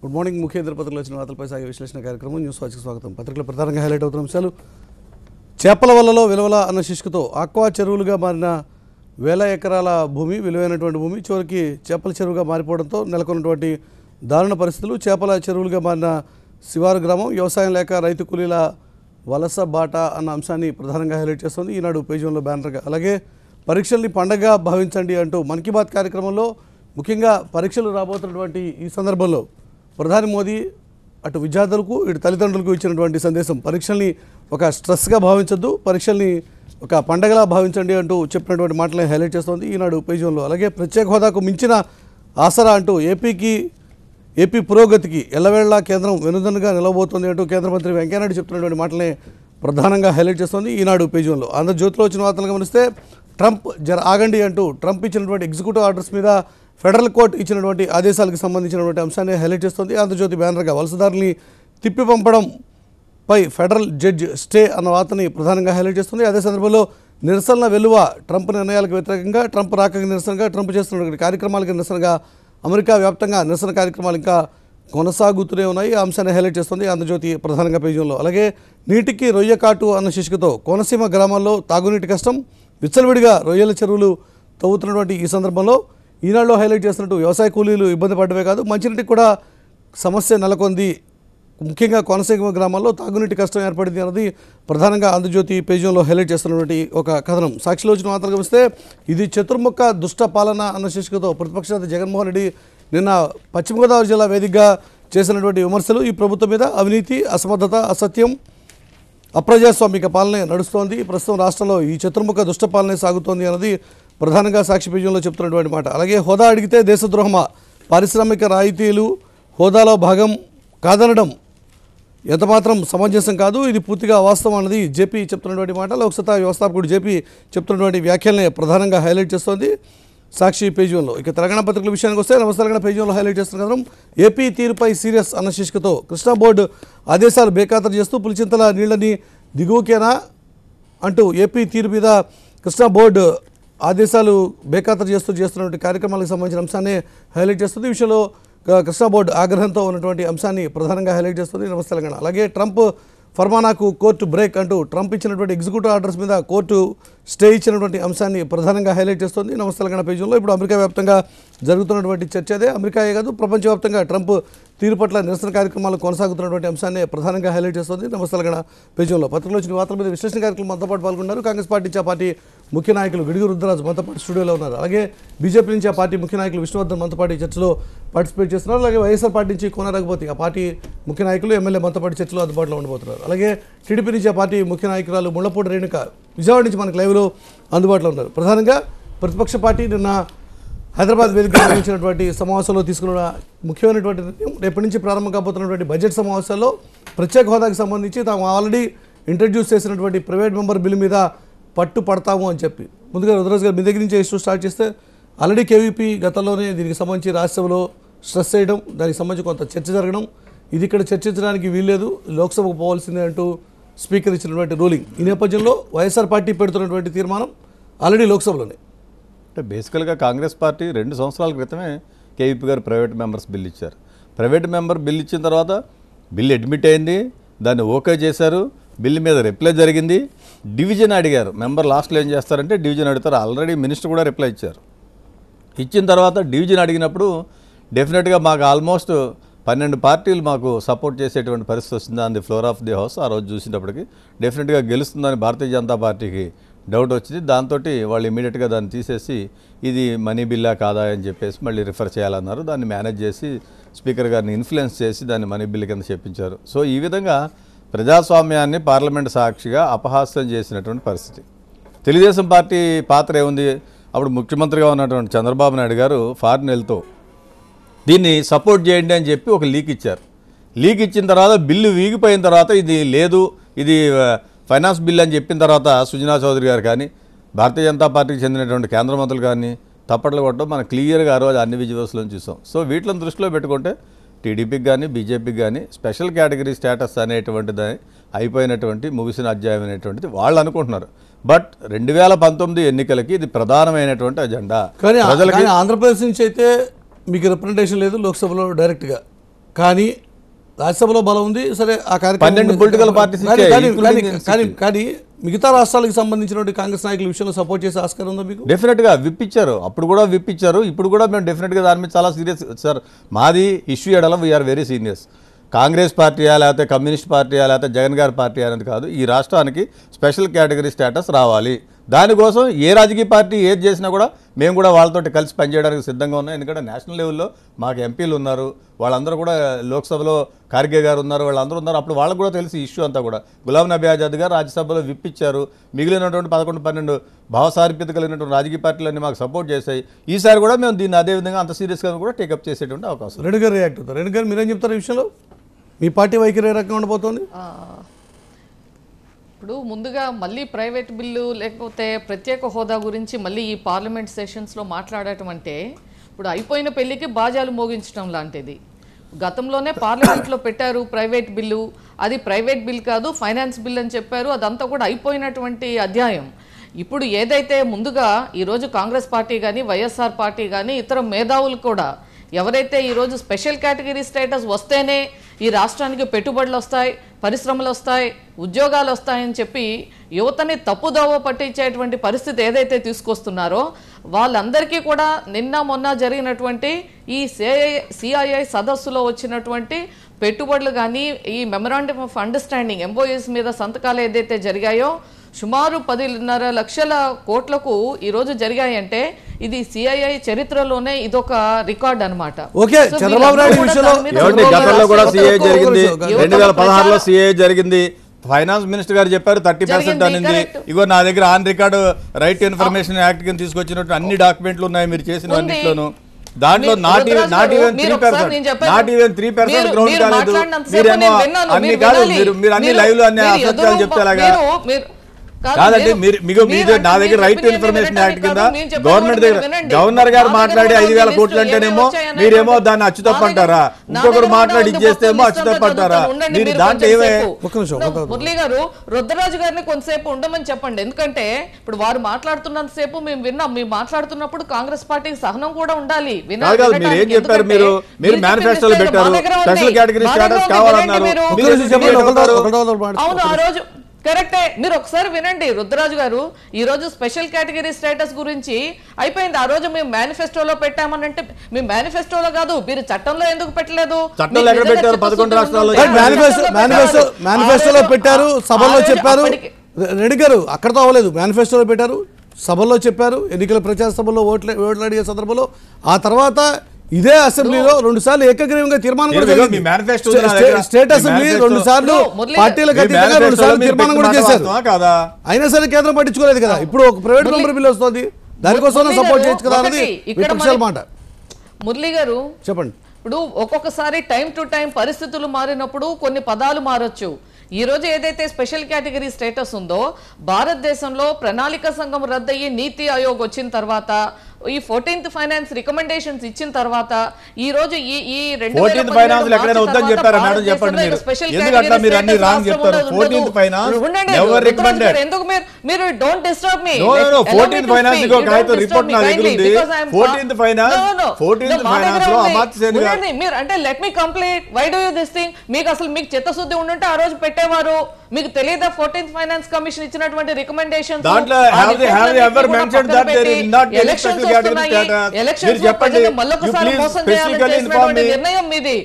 Good morning. ముఖ్యేంద్ర పత్రికలో వచ్చిన వార్తలపై సాగే విశ్లేషణ కార్యక్రమం న్యూస్ వాచ్కి స్వాగతం. పత్రికలో ప్రధానంగా హైలైట్ అవుతున్న అంశాలు: చేపల వలలో విలువల అన్న శీర్షికతో ఆక్వా చెరువులుగా మారిన వేల ఎకరాల భూమి, విలువైనటువంటి భూమి చివరికి చేపల చెరువుగా మారిపోవడంతో నెలకొన్నటువంటి దారుణ పరిస్థితులు. చేపల చెరువులుగా మారిన శివారు గ్రామం వ్యవసాయం లేక రైతు కూలీల వలస బాట అన్న అంశాన్ని ప్రధానంగా హైలైట్ చేస్తుంది ఈనాడు పేజీలో బ్యానర్గా. అలాగే పరీక్షల్ని పండగగా భావించండి అంటూ మన్ కీ బాత్ కార్యక్రమంలో ముఖ్యంగా పరీక్షలు రాబోతున్నటువంటి ఈ సందర్భంలో ప్రధాని మోదీ అటు విద్యార్థులకు ఇటు తల్లిదండ్రులకు ఇచ్చినటువంటి సందేశం: పరీక్షల్ని ఒక స్ట్రెస్గా భావించొద్దు, పరీక్షల్ని ఒక పండగలా భావించండి అంటూ చెప్పినటువంటి మాటలను హైలైట్ చేస్తోంది ఈనాడు పేజీలో. అలాగే ప్రత్యేక హోదాకు మించిన ఆసరా అంటూ ఏపీ పురోగతికి ఎల్లవేళలా కేంద్రం వెనుదన్నుగా నిలవబోతోంది అంటూ కేంద్ర మంత్రి వెంకయ్యనాయుడు చెప్తున్నటువంటి మాటలనే ప్రధానంగా హైలైట్ చేస్తోంది ఈనాడు పేజీలో. ఆంధ్రజ్యోతిలో వచ్చిన వార్తలు గమనిస్తే ట్రంప్ ఆగండి అంటూ ట్రంప్ ఇచ్చినటువంటి ఎగ్జిక్యూటివ్ ఆర్డర్స్ మీద ఫెడరల్ కోర్టు ఇచ్చినటువంటి ఆదేశాలకు సంబంధించినటువంటి అంశాన్ని హైలైట్ చేస్తుంది ఆంధ్రజ్యోతి బ్యానర్గా. వలసదారుల్ని తిప్పి పంపడంపై ఫెడరల్ జడ్జి స్టే అన్న వార్తని ప్రధానంగా హైలైట్ చేస్తుంది. అదే సందర్భంలో నిరసనల వెలువ ట్రంప్ నిర్ణయాలకు వ్యతిరేకంగా, ట్రంప్ రాకకి నిరసనగా, ట్రంప్ చేస్తున్నటువంటి కార్యక్రమాలకు నిరసనగా అమెరికా వ్యాప్తంగా నిరసన కార్యక్రమాలు ఇంకా కొనసాగుతూనే ఉన్నాయి. ఆ అంశాన్ని హైలైట్ చేస్తుంది ఆంధ్రజ్యోతి ప్రధానంగా పేజీలో. అలాగే నీటికి రొయ్య కాటు అన్న శీర్షికతో కోనసీమ గ్రామాల్లో తాగునీటి కష్టం, విచ్చలవిడిగా రొయ్యల చెరువులు తవ్వుతున్నటువంటి ఈ సందర్భంలో ఈనాడులో హైలైట్ చేస్తున్నట్టు వ్యవసాయ కూలీలు ఇబ్బంది పడమే కాదు, మంచినీటికి కూడా సమస్య నెలకొంది. ముఖ్యంగా కోనసీమ గ్రామాల్లో తాగునీటి కష్టం ఏర్పడింది అన్నది ప్రధానంగా ఆంధ్రజ్యోతి పేజీలో హైలైట్ చేస్తున్నటువంటి ఒక కథనం. సాక్షిలో వచ్చిన వార్తలు గమనిస్తే ఇది చతుర్ముఖ దుష్ట పాలన అన్న శీర్షికతో ప్రతిపక్ష నేత జగన్మోహన్ రెడ్డి నిన్న పశ్చిమ గోదావరి జిల్లా వేదికగా చేసినటువంటి విమర్శలు. ఈ ప్రభుత్వం మీద అవినీతి, అసమర్థత, అసత్యం, అప్రజాస్వామిక పాలనే నడుస్తోంది, ప్రస్తుతం రాష్ట్రంలో ఈ చతుర్ముఖ దుష్ట పాలనే సాగుతోంది అన్నది ప్రధానంగా సాక్షి పేజీలో చెప్తున్నటువంటి మాట. అలాగే హోదా అడిగితే దేశద్రోహమా, పారిశ్రామిక రాయితీలు హోదాలో భాగం కాదనడం ఎంతమాత్రం సమంజసం కాదు, ఇది పూర్తిగా వాస్తవం అన్నది జేపీ చెప్తున్నటువంటి మాట. లోక్సత్తా వ్యవస్థాపకుడు జేపీ చెప్తున్నటువంటి వ్యాఖ్యలనే ప్రధానంగా హైలైట్ చేస్తోంది సాక్షి పేజీలో. ఇక తెలంగాణ పత్రికల విషయానికి వస్తే నమస్తే తెలంగాణ పేజీలో హైలైట్ చేస్తున్న కథనం ఏపీ తీరుపై సీరియస్ అన్న శీర్షికతో కృష్ణా బోర్డు ఆదేశాలు బేఖాతరు చేస్తూ పులిచింతల నీళ్లని దిగువకేనా అంటూ ఏపీ తీరు మీద కృష్ణా బోర్డు ఆదేశాలు బేఖాతరు చేస్తున్నటువంటి కార్యక్రమాలకు సంబంధించిన అంశాన్ని హైలైట్ చేస్తుంది. ఈ విషయంలో కృష్ణా బోర్డు ఆగ్రహంతో ఉన్నటువంటి అంశాన్ని ప్రధానంగా హైలైట్ చేస్తుంది నమస్తే తెలంగాణ. అలాగే ట్రంప్ ఫర్మానాకు కోర్టు బ్రేక్ అంటూ ట్రంప్ ఇచ్చినటువంటి ఎగ్జిక్యూటివ్ ఆర్డర్స్ మీద కోర్టు స్టే ఇచ్చినటువంటి అంశాన్ని ప్రధానంగా హైలైట్ చేస్తుంది నమస్తే తెలంగాణ పేజీలో. ఇప్పుడు అమెరికా వ్యాప్తంగా జరుగుతున్నటువంటి చర్చ అదే. అమెరికాయే కాదు, ప్రపంచవ్యాప్తంగా ట్రంప్ తీరు పట్ల నిరసన కార్యక్రమాలు కొనసాగుతున్నటువంటి అంశాన్ని ప్రధానంగా హైలైట్ చేస్తుంది నమస్తే తెలంగాణ పేజీలో. పత్రికలో వచ్చిన వార్తల మీద విశ్లేషణ కార్యక్రమం మనతో పాటు పాల్గొన్నారు కాంగ్రెస్ పార్టీ నుంచి ఆ పార్టీ ముఖ్య నాయకులు గిడుగు రుద్రరాజు మనతో పాటు స్టూడియోలో ఉన్నారు. అలాగే బీజేపీ నుంచి ఆ పార్టీ ముఖ్య నాయకులు విష్ణువర్ధన్ మనతో పాటు చర్చలో పార్టిసిపేట్ చేస్తున్నారు. అలాగే వైఎస్ఆర్ పార్టీ నుంచి కోన రఘుపతి ఆ పార్టీ ముఖ్య నాయకులు ఎమ్మెల్యే మనతో పాటు చర్చలో అందుబాటులో ఉండబోతున్నారు. అలాగే టీడీపీ నుంచి ఆ పార్టీ ముఖ్య నాయకురాలు ముళ్లపూడి రేణుక విజయవాడ నుంచి మనకు లైవ్లో అందుబాటులో ఉన్నారు. ప్రధానంగా ప్రతిపక్ష పార్టీ నిన్న హైదరాబాద్ వేదికగా నిర్వహించినటువంటి సమావేశంలో తీసుకున్న ముఖ్యమైనటువంటి నిర్ణయం రేపటి నుంచి ప్రారంభం కాబోతున్నటువంటి బడ్జెట్ సమావేశాల్లో ప్రత్యేక హోదాకు సంబంధించి తాము ఆల్రెడీ ఇంట్రడ్యూస్ చేసినటువంటి ప్రైవేట్ మెంబర్ బిల్లు మీద పట్టు పడతాము అని చెప్పి ముందుగా రుద్రరాజు గారు మీ దగ్గర నుంచి ఇష్యూ స్టార్ట్ చేస్తే ఆల్రెడీ కేవీపీ గతంలోనే దీనికి సంబంధించి రాజ్యసభలో స్ట్రెస్ చేయడం, దానికి సంబంధించి కొంత చర్చ జరగడం, ఇది ఇక్కడ చర్చించడానికి వీల్లేదు, లోక్సభకు పోవాల్సిందే అంటూ స్పీకర్ ఇచ్చినటువంటి రూలింగ్. ఈ నేపథ్యంలో వైఎస్ఆర్ పార్టీ పెడుతున్నటువంటి తీర్మానం ఆల్రెడీ లోక్సభలోనే అంటే బేసికల్గా కాంగ్రెస్ పార్టీ 2 సంవత్సరాల క్రితమే కేవీపీ గారు ప్రైవేట్ మెంబర్స్ బిల్ ఇచ్చారు. ప్రైవేట్ మెంబర్ బిల్ ఇచ్చిన తర్వాత బిల్ అడ్మిట్ అయింది, దాన్ని ఓకే చేశారు, బిల్లు మీద రిప్లై జరిగింది, డివిజన్ అడిగారు. మెంబర్ లాస్ట్లో ఏం చేస్తారంటే డివిజన్ అడుగుతారు. ఆల్రెడీ మినిస్టర్ కూడా రిప్లై ఇచ్చారు. ఇచ్చిన తర్వాత డివిజన్ అడిగినప్పుడు డెఫినెట్గా మాకు ఆల్మోస్ట్ 12 పార్టీలు మాకు సపోర్ట్ చేసేటువంటి పరిస్థితి వస్తుంది on the floor of the house. ఆ రోజు చూసినప్పటికీ డెఫినెట్గా గెలుస్తుందని భారతీయ జనతా పార్టీకి డౌట్ వచ్చింది. దాంతో వాళ్ళు ఇమీడియట్గా దాన్ని తీసేసి ఇది మనీ బిల్లా కాదా అని చెప్పేసి మళ్ళీ రిఫర్ చేయాలన్నారు. దాన్ని మేనేజ్ చేసి స్పీకర్ గారిని ఇన్ఫ్లుయెన్స్ చేసి దాన్ని మనీ బిల్ కింద చెప్పించారు. సో ఈ విధంగా ప్రజాస్వామ్యాన్ని పార్లమెంట్ సాక్షిగా అపహాస్యం చేసినటువంటి పరిస్థితి. తెలుగుదేశం పార్టీ పాత్ర ఏముంది? అప్పుడు ముఖ్యమంత్రిగా ఉన్నటువంటి చంద్రబాబు నాయుడు గారు ఫారిన్ వెళ్తూ దీన్ని సపోర్ట్ చేయండి అని చెప్పి ఒక లీక్ ఇచ్చారు. లీక్ ఇచ్చిన తర్వాత బిల్లు వీగిపోయిన తర్వాత ఇది లేదు, ఇది ఫైనాన్స్ బిల్ అని చెప్పిన తర్వాత సుజనా చౌదరి గారు కానీ భారతీయ జనతా పార్టీకి చెందినటువంటి కేంద్ర మంత్రులు కానీ తప్పట్లు కొట్టడం మనం క్లియర్గా ఆ రోజు అన్ని విజువల్స్లో చూసాం. సో వీటిని దృష్టిలో పెట్టుకుంటే టీడీపీకి కానీ బీజేపీకి కానీ స్పెషల్ కేటగిరీ స్టేటస్ అనేటువంటిది అయిపోయినటువంటి ముగిసిన అధ్యాయం అనేటువంటిది వాళ్ళు అనుకుంటున్నారు. బట్ 2019 ఎన్నికలకి ఇది ప్రధానమైనటువంటి అజెండా. కానీ ఆంధ్రప్రదేశ్ నుంచి అయితే మీకు రిప్రజెంటేషన్ లేదు లోక్సభలో డైరెక్ట్గా, కానీ రాజ్యసభలో బలం ఉంది, సరే ఆ 12 పొలిటికల్ పార్టీస్ కానీ మిగతా రాష్ట్రాలకు సంబంధించినటువంటి కాంగ్రెస్ నాయకుల విషయంలో సపోర్ట్ చేసే ఆస్కారం ఉందా మీకు? డెఫినెట్గా విప్పించారు, అప్పుడు కూడా విప్పించారు, ఇప్పుడు కూడా మేము డెఫినెట్గా దాని మీద చాలా సీరియస్ సార్. మాది ఇష్యూ ఎడల వీఆర్ వెరీ సీరియస్. కాంగ్రెస్ పార్టీయా లేకపోతే కమ్యూనిస్ట్ పార్టీయా లేకపోతే జగన్ గారి పార్టీ అనేది కాదు, ఈ రాష్ట్రానికి స్పెషల్ కేటగిరీ స్టేటస్ రావాలి. దానికోసం ఏ రాజకీయ పార్టీ ఏది చేసినా కూడా మేము కూడా వాళ్ళతో కలిసి పనిచేయడానికి సిద్ధంగా ఉన్నాం. ఎందుకంటే నేషనల్ లెవెల్లో మాకు ఎంపీలు ఉన్నారు, వాళ్ళందరూ కూడా లోక్సభలో ఖార్గే గారు ఉన్నారు, వాళ్ళందరూ ఉన్నారు. అప్పుడు వాళ్ళకు కూడా తెలిసి ఇష్యూ అంతా కూడా గులాం నబీ ఆజాద్ గారు రాజ్యసభలో విప్పించారు. మిగిలినటువంటి 11-12 భావసారూప్యత కలిగినటువంటి రాజకీయ పార్టీలన్నీ మాకు సపోర్ట్ చేశాయి. ఈసారి కూడా మేము దీన్ని అదేవిధంగా అంత సీరియస్గా కూడా టేకప్ చేసేటువంటి అవకాశం. రెడ్డి గారు రియాక్ట్ అవుతారు. రెడ్డి గారు మీరేం చెప్తారు ఈ విషయంలో? మీ పార్టీ వైఖరి ఏ రకంగా ఉండబోతోంది? ఇప్పుడు ముందుగా మళ్ళీ ప్రైవేట్ బిల్లు లేకపోతే ప్రత్యేక హోదా గురించి మళ్ళీ ఈ పార్లమెంట్ సెషన్స్లో మాట్లాడటం అంటే ఇప్పుడు అయిపోయిన పెళ్లికి బాజాలు మోగించడం లాంటిది. గతంలోనే పార్లమెంట్లో పెట్టారు ప్రైవేట్ బిల్లు, అది ప్రైవేట్ బిల్ కాదు ఫైనాన్స్ బిల్ అని చెప్పారు, అదంతా కూడా అయిపోయినటువంటి అధ్యాయం. ఇప్పుడు ఏదైతే ముందుగా ఈరోజు కాంగ్రెస్ పార్టీ కానీ వైఎస్ఆర్ పార్టీ కానీ ఇతర మేధావులు కూడా ఎవరైతే ఈరోజు స్పెషల్ కేటగిరీ స్టేటస్ వస్తేనే ఈ రాష్ట్రానికి పెట్టుబడులు వస్తాయి, పరిశ్రమలు వస్తాయి, ఉద్యోగాలు వస్తాయని చెప్పి యువతని తప్పుదోవ పట్టించేటువంటి పరిస్థితి ఏదైతే తీసుకొస్తున్నారో వాళ్ళందరికీ కూడా నిన్న మొన్న జరిగినటువంటి ఈ సిఐఐ సదస్సులో వచ్చినటువంటి పెట్టుబడులు కానీ ఈ మెమరాండం ఆఫ్ అండర్స్టాండింగ్ ఎంఓయూస్ మీద సంతకాలు ఏదైతే జరిగాయో సుమారు 10.5 లక్షల కోట్లకు ఈరోజు జరిగాయంటే ఇది సిఐఐ చరిత్రలోనే ఇదొక రికార్డ్ అనమాట. గతంలో కూడా సిఐఐ జరిగింది, 2016లో సిఐఐ జరిగింది. ఫైనాన్స్ మినిస్టర్ గారు చెప్పారు 30% అనింది. ఇగో నా దగ్గర on record right information act కింద తీసుకొచ్చినట్టు అన్ని డాక్యుమెంట్లు ఉన్నాయి మీరు చేసిన అన్నింటిలోనూ. దాంట్లో నాట్ ఈవెన్ 3% గ్రౌండ్ కాలేదు. మీరేమో అన్ని కాదు, మీరు అన్ని లైవ్ లో అన్ని అసత్యాలు చెప్తేలాగా కాదండి. మీరు నా దగ్గర రైట్ ఇన్ఫర్మేషన్ యాక్ట్ కింద గవర్నమెంట్ దగ్గర గవర్నర్ గారు మాట్లాడి 5,000 కోట్లు అంటేనేమో మీరేమో దాన్ని అచ్చుతప్పు అంటారా, ఇంకొకరు మాట్లాడి ఇచ్చేస్తేమో అచ్చుతప్పు అంటారా? మీరు దాంట్లో ఏమే మురళీ గారు రుద్రరాజు గారిని కొంతసేపు ఉండమని చెప్పండి. ఎందుకంటే ఇప్పుడు వారు మాట్లాడుతున్నంత సేపు మేము విన్నాం. మేము మాట్లాడుతున్నప్పుడు కాంగ్రెస్ పార్టీకి సహనం కూడా ఉండాలి. మీరు ఏం చెప్పారు? మీరు మేనిఫెస్టోలో పెట్టారు స్పెషల్ కేటగిరీ స్టేటస్ కావాలన్నారు. అవును, ఆ రోజు కరెక్టే. మీరు ఒకసారి వినండి రుద్రరాజు గారు, ఈ రోజు స్పెషల్ కేటగిరీ స్టేటస్ గురించి అయిపోయింది. ఆ రోజు మేము మేనిఫెస్టోలో పెట్టామనంటే మీ మేనిఫెస్టోలో కాదు, మీరు చట్టంలో ఎందుకు పెట్టలేదు? మేనిఫెస్టోలో పెట్టారు, సభలో చెప్పారు. రెడ్డి గారు అక్కడతో అవ్వలేదు, మేనిఫెస్టోలో పెట్టారు, సభల్లో చెప్పారు, ఎన్నికల ప్రచార సభలో ఓట్లు అడిగే సందర్భంలో. ఆ తర్వాత ఇదే అసెంబ్లీలో 2 సార్లు ఏకగ్రీవంగా తీర్మానం కూడా స్టేట్ అసెంబ్లీ 2 సార్లు పార్టీలకు అతీతంగా 2 సార్లు తీర్మానం కూడా చేశారు. అయినా సరే కేంద్రం పట్టించుకోలేదు కదా. ఇప్పుడు ఒక ప్రైవేట్ మెంబర్ బిల్ వస్తుంది, దానికోసం సపోర్ట్ చేయొచ్చు కదా అనేది విపక్షాల మాట. మురళీ గారు చెప్పండి. ఇప్పుడు ఒక్కొక్కసారి టైం టు టైం పరిస్థితులు మారినప్పుడు కొన్ని పదాలు మారొచ్చు. ఈ రోజు ఏదైతే స్పెషల్ కేటగిరీ స్టేటస్ ఉందో భారతదేశంలో ప్రణాళిక సంఘం రద్దయ్యి నీతి ఆయోగ్ వచ్చిన తర్వాత ఈ 14th ఫైనాన్స్ రికమెండేషన్స్ ఇచ్చిన తర్వాత ఈ రోజు ఈ 14th ఫైనాన్స్ ఎక్కడైనా వద్దని చెప్పారా మేడం? చెప్పండి మీరు ఎందుకంటే మీరు అన్ని రాంగ్ చెప్తారు. 14th finance ever recommended. ఎందుకు మీరు don't disturb me. No 14th finance కి ఒక అయితే రిపోర్ట్ నా దగ్గర ఉంది. 14th ఫైనాన్స్ లో అమాత్య సేన్ గారు మీరు అంటే let me complete. Why do you this thing? మీకు అసలు మీకు చిత్తశుద్ధి ఉండుంటే ఆ రోజు పెట్టేవారు. మీకు తెలియదా 14th ఫైనాన్స్ కమిషన్ ఇచ్చినటువంటి రికమెండేషన్స్? దాంట్లో have you ever mentioned that there is not any special నిర్ణయం మీది.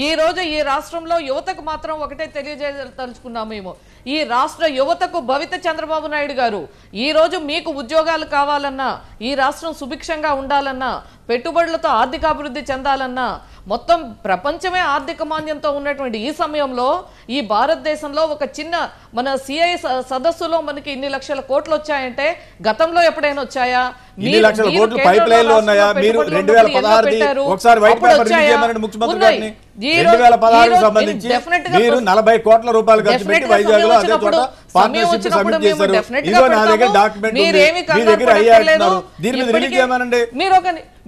ఈ రోజు ఈ రాష్ట్రంలో యువతకు మాత్రం ఒకటే తెలియజేయదలుచుకున్నాం మేము. ఈ రాష్ట్ర యువతకు భవిత చంద్రబాబు నాయుడు గారు ఈ రోజు మీకు ఉద్యోగాలు కావాలన్నా, ఈ రాష్ట్రం సుభిక్షంగా ఉండాలన్నా, పెట్టుబడులతో ఆర్థికాభివృద్ధి చెందాలన్నా, మొత్తం ప్రపంచమే ఆర్థిక మాంద్యంతో ఉన్నటువంటి ఈ సమయంలో ఈ భారతదేశంలో ఒక చిన్న మన సిఐ సదస్సులో మనకి ఇన్ని లక్షల కోట్లు వచ్చాయంటే గతంలో ఎప్పుడైనా వచ్చాయా? ఇన్ని లక్షల కోట్లు పైప్ లైన్ లో ఉన్నాయా? మీరు 2016 ఒకసారి వైట్ పేపర్ రిలీజ్ చేయమని ముఖ్యమంత్రి గారిని 2016 సంబంధించి మీరు 40 కోట్ల రూపాయలు ఖర్చు పెట్టి వైజాగ్ లో అదే చోట పార్ట్నర్షిప్ సబ్మిట్ చేశారు. ఇదో నా దగ్గర డాక్యుమెంట్ ఉంది, మీ దగ్గర అయ్యారు. దీని మీద రిలీజ్ చేయమనండి.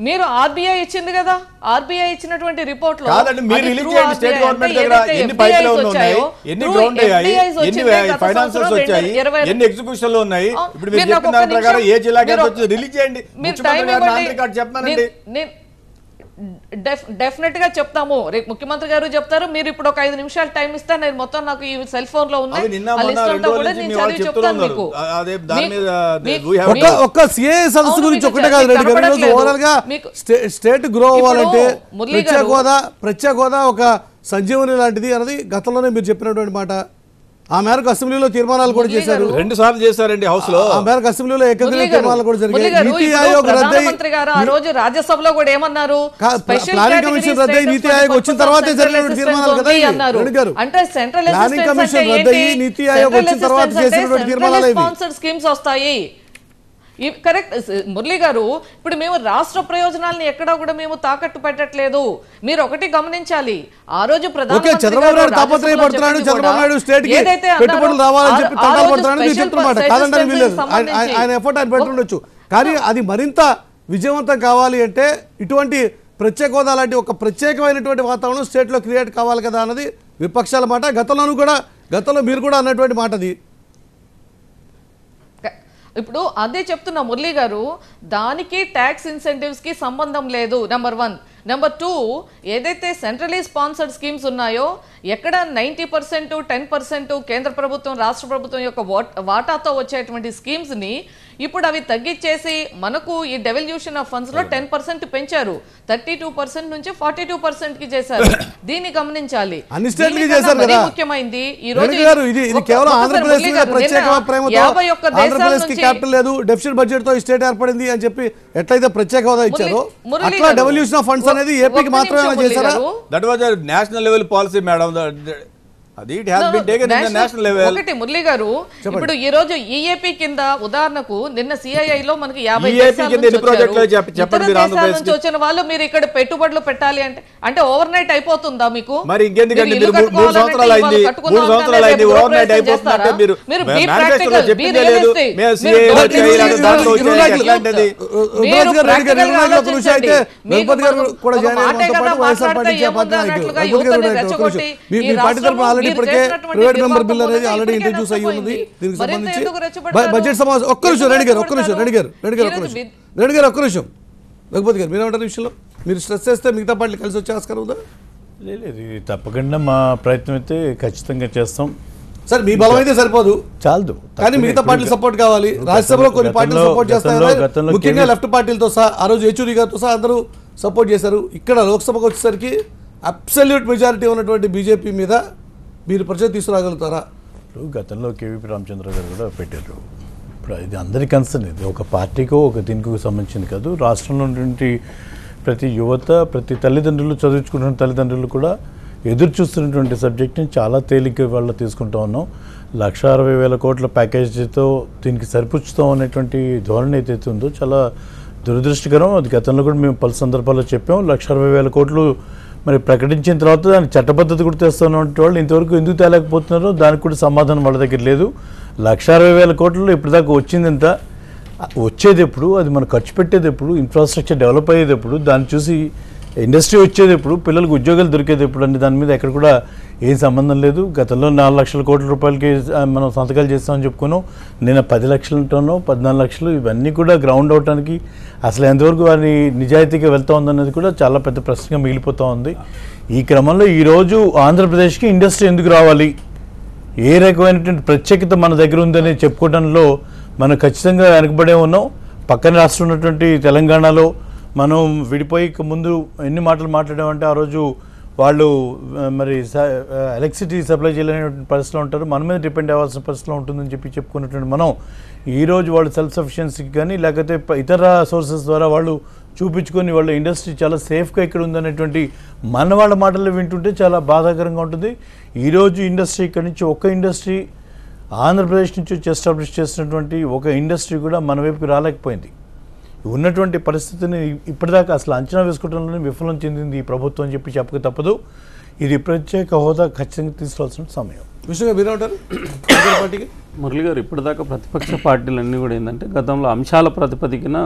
మీరు ఆర్బీఐ ఇచ్చింది కదా, ఆర్బీఐ ఇచ్చినటువంటి రిపోర్ట్ లో కాదండి, మీరు రిలీజ్ చేయండి. స్టేట్ గవర్నమెంట్ దగ్గర ఎన్ని పైప్ లైన్ ఉన్నాయి, ఎన్ని గ్రౌండ్ అయ్యాయి, ఎన్ని ఫైనాన్షియల్స్ వచ్చాయి, ఎన్ని ఎగ్జిక్యూషన్ లో ఉన్నాయి. ఇప్పుడు మీరు చెప్పిన దాని ప్రకారం ఏ జిల్లాకి వచ్చి రిలీజ్ చేయండి. ముఖ్యమంత్రి గారు నాన్ రికార్డ్ చెప్పమనండి. డెఫినెట్ గా చెప్తాము. రేపు ముఖ్యమంత్రి గారు చెప్తారు. మీరు ఇప్పుడు ఒక 5 నిమిషాలు టైం ఇస్తే నేను మొత్తం నాకు ఈ సెల్ ఫోన్ లో ఉన్నాయి ఒక్క సిఏ సదస్సు గురించి ఒకటే కాదు రెడ్డి గారు, ఈరోజు ఓవరాల్ గా స్టేట్ గ్రో అవ్వాలంటే ప్రత్యేక హోదా ఒక సంజీవని లాంటిది అన్నది గతంలోనే మీరు చెప్పినటువంటి మాట. ఆ మేరకు అసెంబ్లీలో తీర్మానాలు కూడా చేశారు, 2 సార్లు చేశారండి హౌస్ లో. ఆ మేరకు అసెంబ్లీలో ఏకగ్రీవ తీర్మానాలు కూడా జరిగాయి. నీతి ఆయోగ్ ప్రధానమంత్రి గారు ఆ రోజు రాజ్యసభలో కూడా ఏమన్నారు, ప్లానింగ్ కమిషన్ రద్దయి నీతి ఆయోగ్ వచ్చిన తర్వాతే జరిగిన తీర్మానాలు కదా అన్నారు. అంటే సెంట్రల్ ప్లానింగ్ కమిషన్ రద్దయి నీతి ఆయోగ్ వచ్చిన తర్వాత చేసినటువంటి తీర్మానాలు స్పాన్సర్డ్ స్కీమ్స్ వస్తాయి. కరెక్ట్ మురళి గారు, ఇప్పుడు మేము రాష్ట్ర ప్రయోజనాలను ఎక్కడా కూడా మేము తాకట్టు పెట్టట్లేదు. మీరు ఒకటి గమనించాలి, ఆ రోజు చంద్రబాబు నాయుడు తాపత్రయపడుతున్నాడు, చంద్రబాబు నాయుడు స్టేట్ కి పెట్టుబడులు రావాలని చెప్పి తంటాలు పడుతున్నాడు మీరు చెప్తున్నమాట, కాదంటే వీలేదు, ఆయన ఎఫర్ట్ ఆయన పెట్టుండొచ్చు. కానీ అది మరింత విజయవంతం కావాలి అంటే ఇటువంటి ప్రత్యేక హోదా లాంటి ఒక ప్రత్యేకమైనటువంటి వాతావరణం స్టేట్లో క్రియేట్ కావాలి కదా అన్నది విపక్షాల మాట. గతంలో మీరు కూడా అన్నటువంటి మాట అది. ఇప్పుడు అదే చెప్తున్నా మురళి గారు, దానికి ట్యాక్స్ ఇన్సెంటివ్స్ కి సంబంధం లేదు. నెంబర్ 1. నెంబర్ 2, ఏదైతే సెంట్రలీ స్పాన్సర్డ్ స్కీమ్స్ ఉన్నాయో ఎక్కడ 90%, 10% కేంద్ర ప్రభుత్వం రాష్ట్ర ప్రభుత్వం యొక్క వాటాతో వచ్చేటువంటి స్కీమ్స్ ని ఇప్పుడు అవి తగ్గించేసి మనకు ఈ డెవల్యూషన్ ఆఫ్ ఫండ్స్ లో 10% పెంచారు. 32% నుంచి 42% కి చేశారు. దీన్ని గమనించాలి. ముఖ్యమైనది ఈ రోజు క్యాపిటల్ లేదు, డెఫిసిట్ బడ్జెట్ తో స్టేట్ ఏర్పడింది అని చెప్పి ఎట్లయితే ప్రత్యేక హోదా ఇచ్చారో అట్లా డెవల్యూషన్ ఆఫ్ ఫండ్స్ అనేది ఏపీకి మాత్రమే చేశారా? That was national level policy madam. ఒకటి మురళి గారు, ఇప్పుడు ఈ రోజు ఈఏపీ కింద ఉదాహరణకు నిన్న సిఐఐ లో మనకి 50 నుంచి వచ్చిన వాళ్ళు మీరు ఇక్కడ పెట్టుబడులు పెట్టాలి అంటే ఓవర్ నైట్ అయిపోతుందా మీకు? మరి ఇంకెందుకండి, మీరు 3 సంవత్సరాలు అయింది, 3 సంవత్సరాలు అయింది, ఓవర్ నైట్ అయిపోతుందంటే మీరు ప్రైవేట్ మెంబర్ బిల్ అనేది ఆల్రెడీ ఇంట్రడ్యూస్ అయ్యి ఉంది. దీనికి సంబంధించి బడ్జెట్ సమావేశం ఒక్క నిమిషం రెడ్డి గారు రఘుపతి గారు మీరేమంటారు ఈ విషయంలో? మీరు స్ట్రెస్ చేస్తే మిగతా పార్టీలు కలిసి వచ్చే ఆస్కారం ఉందా? లేదు, తప్పకుండా మా ప్రయత్నం అయితే ఖచ్చితంగా చేస్తాం సార్. మీ బలం అయితే సరిపోదు, చాలదు, కానీ మిగతా పార్టీలు సపోర్ట్ కావాలి. రాజ్యసభలో కొన్ని పార్టీలు సపోర్ట్ చేస్తారు, ముఖ్యంగా లెఫ్ట్ పార్టీలతో సహా. ఆ రోజు యెచూరి గారితో సహా అందరూ సపోర్ట్ చేశారు. ఇక్కడ లోక్సభకు వచ్చేసరికి అబ్సల్యూట్ మెజారిటీ ఉన్నటువంటి బీజేపీ మీద మీరు పరిచయం తీసుకురాగలుగుతారా? గతంలో కేవీపీ రామచంద్ర గారు కూడా పెట్టారు. ఇప్పుడు ఇది అందరి కన్సర్న్, ఇది ఒక పార్టీకో ఒక దీనికి సంబంధించింది కాదు. రాష్ట్రంలో ఉన్నటువంటి ప్రతి యువత, ప్రతి తల్లిదండ్రులు, చదువుకున్న తల్లిదండ్రులు కూడా ఎదురు చూస్తున్నటువంటి సబ్జెక్ట్ని చాలా తేలిక వాళ్ళు తీసుకుంటా ఉన్నాం. 1,60,000 కోట్ల ప్యాకేజీతో దీనికి సరిపుచ్చుతాం అనేటువంటి ధోరణి ఏదైతే ఉందో చాలా దురదృష్టకరం. అది గతంలో కూడా మేము పలు సందర్భాల్లో చెప్పాం. 1,60,000 కోట్లు మరి ప్రకటించిన తర్వాత దానికి చట్టబద్ధత కూడా తెస్తున్నటువంటి వాళ్ళు ఇంతవరకు ఎందుకు తేలేకపోతున్నారో దానికి కూడా సమాధానం వాళ్ళ దగ్గర లేదు. 1,60,000 కోట్లలో ఇప్పటిదాకా వచ్చింది ఎంత, వచ్చేది ఎప్పుడు, అది మనం ఖర్చు పెట్టేది ఎప్పుడు, ఇన్ఫ్రాస్ట్రక్చర్ డెవలప్ అయ్యేది ఎప్పుడు, దాన్ని చూసి ఇండస్ట్రీ వచ్చేది ఎప్పుడు, పిల్లలకు ఉద్యోగాలు దొరికేది ఎప్పుడు అంటే దాని మీద ఎక్కడ కూడా ఏం సంబంధం లేదు. గతంలో 4 లక్షల కోట్ల రూపాయలకి మనం సంతకాలు చేస్తామని చెప్పుకున్నాం. నేను 10 లక్షలతోనో 14 లక్షలు ఇవన్నీ కూడా గ్రౌండ్ అవటానికి అసలు ఎంతవరకు వారి నిజాయితీగా వెళ్తూ ఉందనేది కూడా చాలా పెద్ద ప్రశ్నగా మిగిలిపోతూ ఉంది. ఈ క్రమంలో ఈరోజు ఆంధ్రప్రదేశ్కి ఇండస్ట్రీ ఎందుకు రావాలి, ఏ రకమైనటువంటి ప్రత్యేకత మన దగ్గర ఉందని చెప్పుకోవడంలో మనం ఖచ్చితంగా వెనకబడే ఉన్నాం. పక్కన రాష్ట్రం ఉన్నటువంటి తెలంగాణలో మనం విడిపోయి ముందు ఎన్ని మాటలు మాట్లాడామంటే ఆ రోజు వాళ్ళు మరి ఎలక్ట్రిసిటీ సప్లై చేయలేని పరిస్థితిలో ఉంటారు, మన మీద డిపెండ్ అవ్వాల్సిన పరిస్థితిలో ఉంటుందని చెప్పుకున్నటువంటి మనం ఈరోజు వాళ్ళు సెల్ఫ్ సఫిషియన్సీకి కానీ లేకపోతే ఇతర సోర్సెస్ ద్వారా వాళ్ళు చూపించుకొని వాళ్ళ ఇండస్ట్రీ చాలా సేఫ్గా ఇక్కడ ఉందనేటువంటి మన వాళ్ళ మాటలు వింటుంటే చాలా బాధాకరంగా ఉంటుంది. ఈరోజు ఇండస్ట్రీ ఇక్కడ నుంచి ఒక ఇండస్ట్రీ ఆంధ్రప్రదేశ్ నుంచి వచ్చి ఎస్టాబ్లిష్ చేసినటువంటి ఒక ఇండస్ట్రీ కూడా మన వైపుకి రాలేకపోయింది. ఉన్నటువంటి పరిస్థితిని ఇప్పటిదాకా అసలు అంచనా వేసుకోవడంలోనే విఫలం చెందింది ఈ ప్రభుత్వం అని చెప్పి చెప్పక తప్పదు. ఇది ప్రత్యేక హోదా ఖచ్చితంగా తీసుకోవాల్సిన సమయం. మురళి గారు, ఇప్పటిదాకా ప్రతిపక్ష పార్టీలన్నీ కూడా ఏంటంటే గతంలో అంశాల ప్రాతిపదికన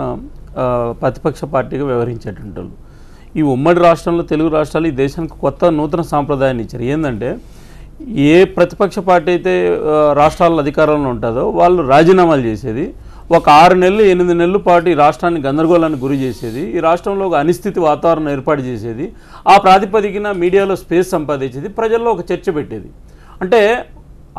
ప్రతిపక్ష పార్టీగా వ్యవహరించేటువంటి వాళ్ళు. ఈ ఉమ్మడి రాష్ట్రంలో తెలుగు రాష్ట్రాలు ఈ దేశానికి కొత్త నూతన సాంప్రదాయాన్ని ఇచ్చారు. ఏంటంటే ఏ ప్రతిపక్ష పార్టీ అయితే రాష్ట్రాల అధికారంలో ఉంటుందో వాళ్ళు రాజీనామాలు చేసేది, ఒక 6 నెలలు 8 నెలల పాటు ఈ రాష్ట్రాన్ని గందరగోళానికి గురి చేసేది, ఈ రాష్ట్రంలో ఒక అనిశ్చితి వాతావరణం ఏర్పాటు చేసేది, ఆ ప్రాతిపదికన మీడియాలో స్పేస్ సంపాదించేది, ప్రజల్లో ఒక చర్చ పెట్టేది. అంటే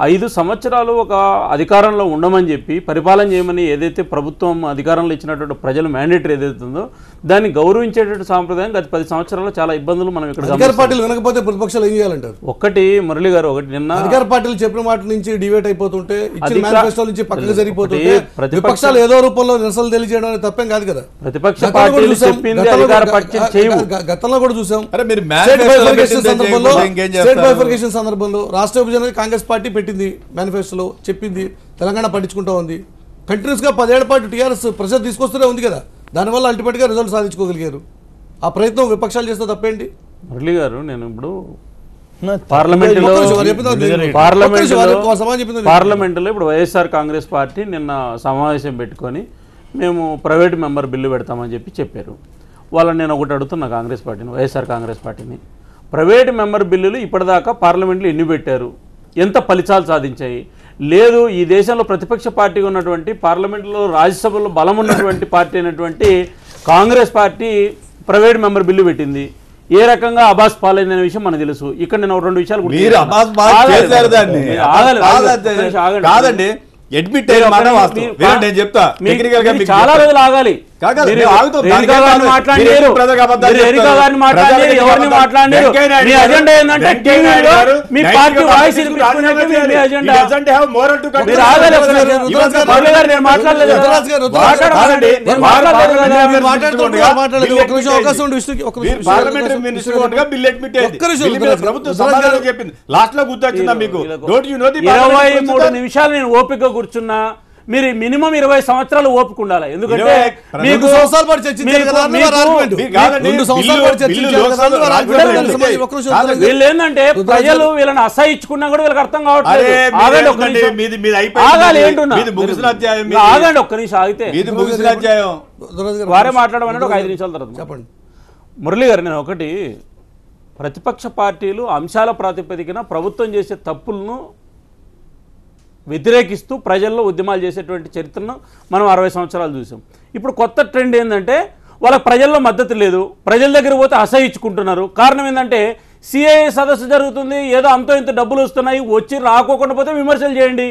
5 సంవత్సరాలు ఒక అధికారంలో ఉండమని చెప్పి పరిపాలన చేయమని ఏదైతే ప్రభుత్వం అధికారంలో ఇచ్చినటువంటి ప్రజల మ్యాండేటరీ ఏదైతే ఉందో దాన్ని గౌరవించేటువంటి సాంప్రదాయం గత 10 సంవత్సరాల్లో చాలా ఇబ్బందులు మనం ఇక్కడ అధికార పార్టీలు వినకపోతే ప్రతిపక్షాలు ఏం చేయాలంటారు? ఒకటి మురళి గారు, ఒకటి నిన్న అధికార పార్టీలు చెప్పిన మాట నుంచి డివేట్ అయిపోతుంటే, ఇచ్చిన మేనిఫెస్టో నుంచి పక్కకు జరిగిపోతుంటే ప్రతిపక్షాలు ఏదో రూపంలో నిరసనలు తెలియజేయడం అనేది తప్పేం కాదు కదా. ప్రతిపక్ష పార్టీలు చెప్పింది అధికార పార్టీలు చేయవు. గతంలో కూడా చూసాం. అరే మీరు స్టేట్ బైఫర్కేషన్ సందర్భంలో రాష్ట్ర విభజన కాంగ్రెస్ పార్టీ పెట్టింది, మేనిఫెస్టోలో చెప్పింది, తెలంగాణ పట్టించుకుంటూ ఉంది. కంటిన్యూస్గా 10 ఏళ్ల పాటు టీఆర్ఎస్ ప్రెషర్ తీసుకొస్తూనే ఉంది కదా, దానివల్ల అల్టిమేట్గా రిజల్ట్ సాధించుకోగలిగారు. ఆ ప్రయత్నం విపక్షాలు చేస్తే తప్పేంటి? మురళి గారు, నేను ఇప్పుడు పార్లమెంటులో ఇప్పుడు వైఎస్ఆర్ కాంగ్రెస్ పార్టీ నిన్న సమావేశం పెట్టుకొని మేము ప్రైవేట్ మెంబర్ బిల్లు పెడతామని చెప్పారు. వాళ్ళని నేను ఒకటి అడుగుతున్నా కాంగ్రెస్ పార్టీని, వైఎస్ఆర్ కాంగ్రెస్ పార్టీని, ప్రైవేట్ మెంబర్ బిల్లులు ఇప్పటిదాకా పార్లమెంట్లో ఎన్ని పెట్టారు, ఎంత ఫలితాలు సాధించాయి? లేదు, ఈ దేశంలో ప్రతిపక్ష పార్టీగా ఉన్నటువంటి పార్లమెంట్లో రాజ్యసభలో బలం ఉన్నటువంటి పార్టీ అయినటువంటి Congress party private member bill పెట్టింది, ఏ రకంగా అబాస్ పాలైందనే విషయం మనకు తెలుసు. ఇక్కడ నేను 2 విషయాలు కాదండి, అడ్మిట్ నేను చెప్తా, చాలా రోజులు ఆగాలి. లాస్ట్ లో గుర్తొచ్చిందా మీకు? 23 నిమిషాలు నేను ఓపిక కూర్చున్నా, మీరు మినిమం 20 సంవత్సరాలు ఓపిక ఉండాలి. ఎందుకంటే వీళ్ళు ఏంటంటే ప్రజలు వీళ్ళని అసహించుకున్నా కూడా వీళ్ళకి అర్థం కావట్లేదు. ఆగండి ఒక్క నిమిషం ఆగితే వారే మాట్లాడమన్నాడు. ఒక 5 నిమిషాల తర్వాత చెప్పండి. మురళి గారు, నేను ఒకటి, ప్రతిపక్ష పార్టీలు అంశాల ప్రాతిపదికన ప్రభుత్వం చేసే తప్పులను వ్యతిరేకిస్తూ ప్రజల్లో ఉద్యమాలు చేసేటువంటి చరిత్రను మనం 60 సంవత్సరాలు చూసాం. ఇప్పుడు కొత్త ట్రెండ్ ఏంటంటే వాళ్ళకి ప్రజల్లో మద్దతు లేదు, ప్రజల దగ్గర పోతే అసహించుకుంటున్నారు. కారణం ఏంటంటే సిఐఏ సదస్సు జరుగుతుంది, ఏదో అంతో ఇంత డబ్బులు వస్తున్నాయి, వచ్చి రాకోకుండా పోతే విమర్శలు చేయండి,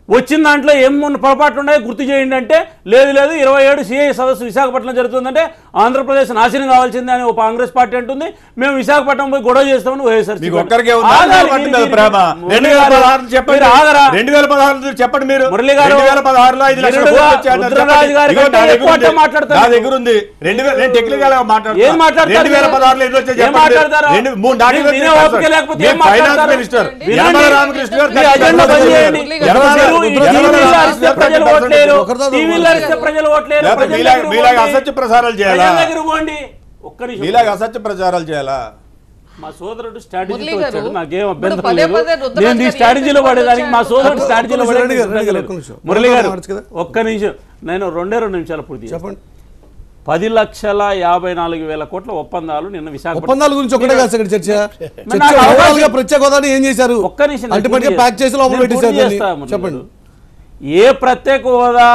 వచ్చిన దాంట్లో ఏమన్నా పొరపాట్లు ఉన్నాయో గుర్తు చేయండి అంటే లేదు 27 సిఐఏ సదస్సు విశాఖపట్నం జరుగుతుందంటే ఆంధ్రప్రదేశ్ నాశనం కావాల్సిందే అని ఒక కాంగ్రెస్ పార్టీ అంటుంది. మేము విశాఖపట్నం పోయి గొడవ చేస్తామని వైఎస్ఆర్ చెప్పండి. మీరు మురళి గారు రుద్రరాజు గారి అసత్య ప్రచారాలు చేయాలా? అసత్య ప్రచారాలు చేయాలా? మా సోదరుడు స్ట్రాటజీతో వచ్చాడు, నాకేం అభ్యంతరం లేదు. నేను ఈ స్ట్రాటజీలో పడేదానికి మా సోదరుడు స్ట్రాటజీలో పడే. మురళి గారు ఒక్క నిమిషం, నేను 2 నిమిషాలు పూర్తి చెప్పండి. 10,54,000 కోట్ల ఒప్పందాలు నిన్న విశాఖపట్నం ఒప్పందాల గురించి ఒకటే కాదు చర్చ. ప్రత్యేక హోదాని ఏం చేశారు? ఒక్క నిమిషం చెప్పండి. ఏ ప్రత్యేక హోదా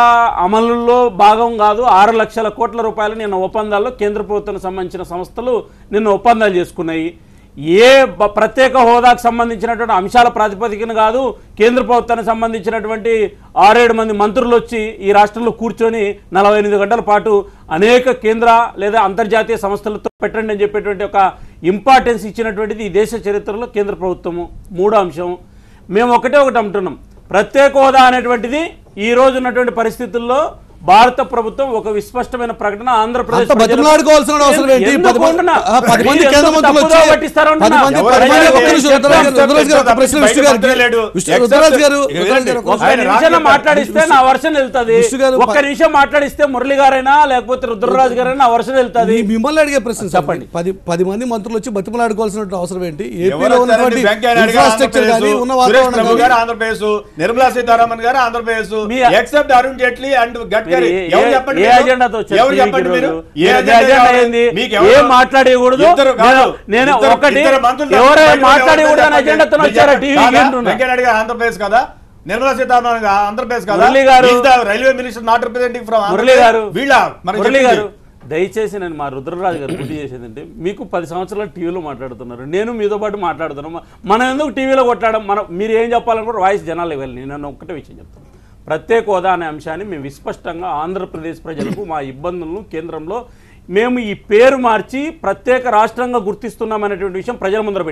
అమలులో భాగం కాదు, 6 లక్షల కోట్ల రూపాయలు నిన్న ఒప్పందాల్లో కేంద్ర ప్రభుత్వానికి సంబంధించిన సంస్థలు నిన్న ఒప్పందాలు చేసుకున్నాయి. ఏ ప్రత్యేక హోదాకు సంబంధించినటువంటి అంశాల ప్రాతిపదికన కాదు, కేంద్ర ప్రభుత్వానికి సంబంధించినటువంటి 6-7 మంది మంత్రులు వచ్చి ఈ రాష్ట్రంలో కూర్చొని 48 గంటల పాటు అనేక కేంద్ర లేదా అంతర్జాతీయ సంస్థలతో పెట్టండి అని చెప్పేటువంటి ఒక ఇంపార్టెన్స్ ఇచ్చినటువంటిది ఈ దేశ చరిత్రలో కేంద్ర ప్రభుత్వము. 3వ అంశం, మేము ఒకటి అంటున్నాం, ప్రత్యేక హోదా అనేటువంటిది ఈ రోజు ఉన్నటువంటి పరిస్థితుల్లో భారత ప్రభుత్వం ఒక విస్పష్టమైన ప్రకటన ఆంధ్రప్రదేశ్ మాట్లాడిస్తే నా వర్షం వెళ్తుంది. ఒక్క నిమిషం మాట్లాడిస్తే మురళి గారైనా లేకపోతే రుద్రరాజు గారైనా నా వర్షం వెళ్తుంది. మిమ్మల్ని అడిగే ప్రశ్న చెప్పండి. 10 మంది మంత్రులు వచ్చి బతిమలాడుకోవాల్సిన అవసరం ఏంటి? ఏపీలో ఉన్నటువంటి ఇన్ఫ్రాస్ట్రక్చర్ కానీ ఉన్న వాతావరణం, ఆంధ్రప్రదేశ్ నిర్మలా సీతారామన్ గారు ఆంధ్రప్రదేశ్ ఎక్సెప్ట్ అరుణ్ జైట్లీ అండ్ మాట్లాడకూడదు. నేను ఒకటి ఎవరైనా మాట్లాడకూడదు అని అజెండాతో వచ్చారా టీవీ? వెంకయ్య నాయుడు గారు ఆంధ్రప్రదేశ్ కదా, నిర్మలా సీతారామన్ ఆంధ్రప్రదేశ్ కదా, మురళి గారు, railway minister not representing from Murali గారు, మురళి గారు వీళ్ళ దయచేసి నేను మా రుద్రరాజు గారు గుర్తు చేసేదంటే మీకు 10 సంవత్సరాలు టీవీలో మాట్లాడుతున్నారు, నేను మీతో పాటు మాట్లాడుతున్నాను. మనం ఎందుకు టీవీలో కొట్లాడడం? మీరు ఏం చెప్పాలనుకుంటే వాయిస్ జనాలు ఇవ్వాలి. నేను ఒక్కటే విషయం చెప్తాను. ప్రత్యేక హోదా అనే అంశాన్ని మేము విస్పష్టంగా ఆంధ్రప్రదేశ్ ప్రజలకు మా ఇబ్బందులను కేంద్రంలో మేము ఈ పేరు మార్చి ప్రత్యేక రాష్ట్రంగా గుర్తిస్తున్నామనేటువంటి విషయం ప్రజల ముందర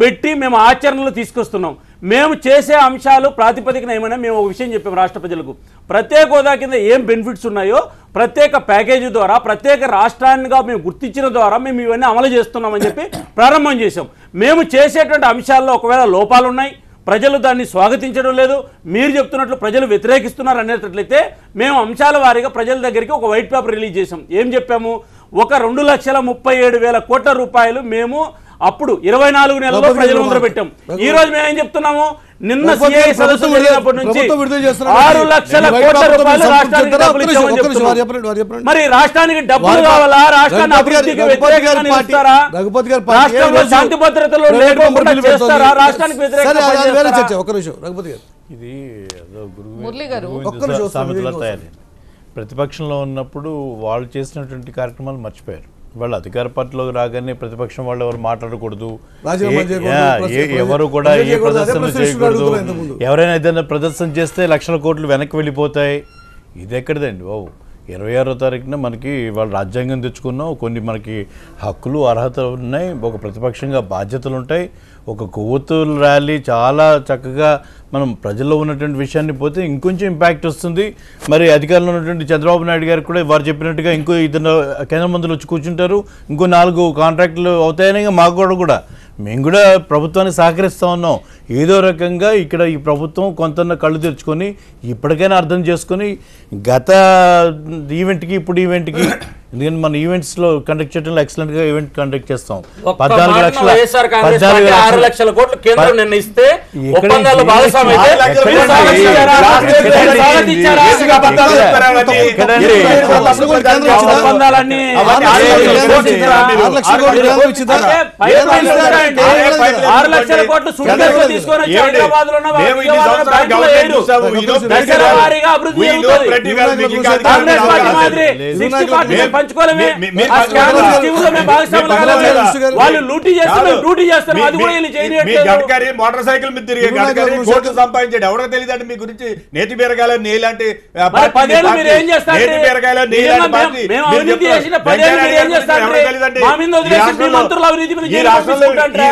పెట్టి మేము ఆచరణలో తీసుకొస్తున్నాం. మేము చేసే అంశాలు ప్రాతిపదికన ఏమైనా మేము ఒక విషయం చెప్పాము రాష్ట్ర ప్రజలకు. ప్రత్యేక హోదా కింద ఏం బెనిఫిట్స్ ఉన్నాయో ప్రత్యేక ప్యాకేజీ ద్వారా ప్రత్యేక రాష్ట్రాన్నిగా మేము గుర్తించిన ద్వారా మేము ఇవన్నీ అమలు చేస్తున్నామని చెప్పి ప్రారంభం చేసాం. మేము చేసేటువంటి అంశాల్లో ఒకవేళ లోపాలు ఉన్నాయి, ప్రజలు దాన్ని స్వాగతించడం లేదు, మీరు చెప్తున్నట్లు ప్రజలు వ్యతిరేకిస్తున్నారు అనేటట్లయితే మేము అంశాల వారీగా ప్రజల దగ్గరికి ఒక వైట్ పేపర్ రిలీజ్ చేసాం. ఏం చెప్పాము? ఒక 2,37,000 కోట్ల రూపాయలు మేము అప్పుడు 24 నెలల్లో ప్రజల ముందర పెట్టాం. ఈ రోజు మేము ఏం చెప్తున్నాము? నిన్న సిఐ సదస్సు జరిగినప్పటి నుంచి 6 లక్షల కోట్ల రూపాయలు రాష్ట్రానికి డబ్బులు ఇచ్చామని చెప్తున్నాం. మరి రాష్ట్రానికి డబ్బులు కావాలా? రాష్ట్రాన్ని అభివృద్ధికి వ్యతిరేకంగా నిలుస్తారా? రాష్ట్రంలో శాంతి భద్రతలు లేకుండా చేస్తారా? రాష్ట్రానికి వ్యతిరేకంగా ఇది మురళి గారు సామెతలా తయారీ. ప్రతిపక్షంలో ఉన్నప్పుడు వాళ్ళు చేసినటువంటి కార్యక్రమాలు మర్చిపోయారు. వాళ్ళు అధికార పార్టీలోకి రాగానే ప్రతిపక్షం వాళ్ళు ఎవరు మాట్లాడకూడదు, ఎవరు కూడా ఏ ప్రదర్శన చేయకూడదు, ఎవరైనా ఏదైనా ప్రదర్శన చేస్తే లక్షల కోట్లు వెనక్కి వెళ్ళిపోతాయి. ఇది ఎక్కడిదండి బాబు? 26వ తారీఖున మనకి వాళ్ళు రాజ్యాంగం తెచ్చుకున్నాం, కొన్ని మనకి హక్కులు అర్హతలు ఉన్నాయి, ఒక ప్రతిపక్షంగా బాధ్యతలు ఉంటాయి. ఒక కొవ్వొత్తుల ర్యాలీ చాలా చక్కగా మనం ప్రజల్లో ఉన్నటువంటి విషయాన్ని పోతే ఇంకొంచెం ఇంపాక్ట్ వస్తుంది. మరి అధికారంలో ఉన్నటువంటి చంద్రబాబు నాయుడు గారికి కూడా వారు చెప్పినట్టుగా ఇంకో 2 కేంద్ర మంత్రులు వచ్చి కూర్చుంటారు, ఇంకో 4 కాంట్రాక్టులు అవుతాయని మాకు కూడా మేము కూడా ప్రభుత్వాన్ని సహకరిస్తూ ఉన్నాం. ఏదో రకంగా ఇక్కడ ఈ ప్రభుత్వం కొంత కళ్ళు తెరుచుకొని ఇప్పటికైనా అర్థం చేసుకొని గత ఈవెంట్కి ఇప్పుడు ఈవెంట్కి, ఎందుకంటే మన ఈవెంట్స్లో కండక్ట్ చేయడంలో ఎక్సలెంట్గా ఈవెంట్ కండక్ట్ చేస్తాం. 14 లక్షల కోట్లు కేంద్రం నిర్ణయిస్తే ఒప్పందాల్లో ఒప్పందాలన్నీ 6 లక్షల కోట్లు సుడిగాలిలో తీసుకొని హైదరాబాద్ లో పంచుకోలేమే. వాళ్ళు లూటీ చేస్తారు, అది కూడా గడ్కరీ మోటార్ సైకిల్ మీద తిరిగి గడ్కరీ కోట్లు సంపాదించాడు. ఎవరో తెలియదండి మీ గురించి. నేతి బీరకాయలు నీలాంటి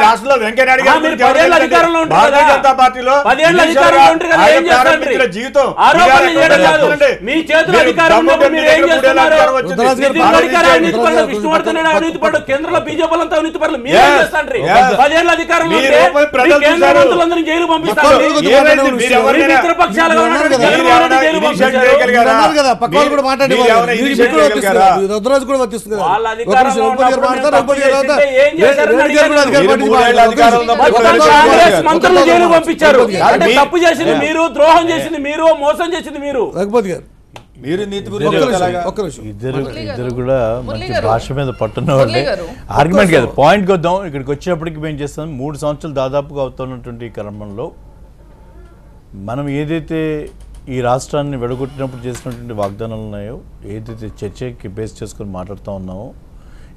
రాష్ట్రంలో వెంకయ్యనాయుడు భారతీయ జనతా పార్టీలో జీవితం మీ చేతులు అధికారం కేంద్రంలో బీజేపీ అవినీతి పనులు మీరేం చేస్తారు? 10 ఏళ్ళ అధికారంలో కేంద్రమంత్రులందరినీ జైలు పంపిస్తారు. మంత్రులు జైలు పంపించారు. తప్పు చేసింది మీరు, ద్రోహం చేసింది మీరు, మోసం చేసింది మీరు. ఇద్దరు కూడా మంచి భాష మీద పట్టున్న వాళ్ళే. ఆర్గ్యుమెంట్ కాదు, పాయింట్కి వద్దాం. ఇక్కడికి వచ్చేప్పటికి మేము చేస్తాం 3 సంవత్సరాలు దాదాపుగా అవుతున్నటువంటి క్రమంలో మనం ఏదైతే ఈ రాష్ట్రాన్ని విడగొట్టినప్పుడు చేసినటువంటి వాగ్దానాలు ఉన్నాయో, ఏదైతే చర్చకి బేస్ చేసుకొని మాట్లాడుతూ ఉన్నామో,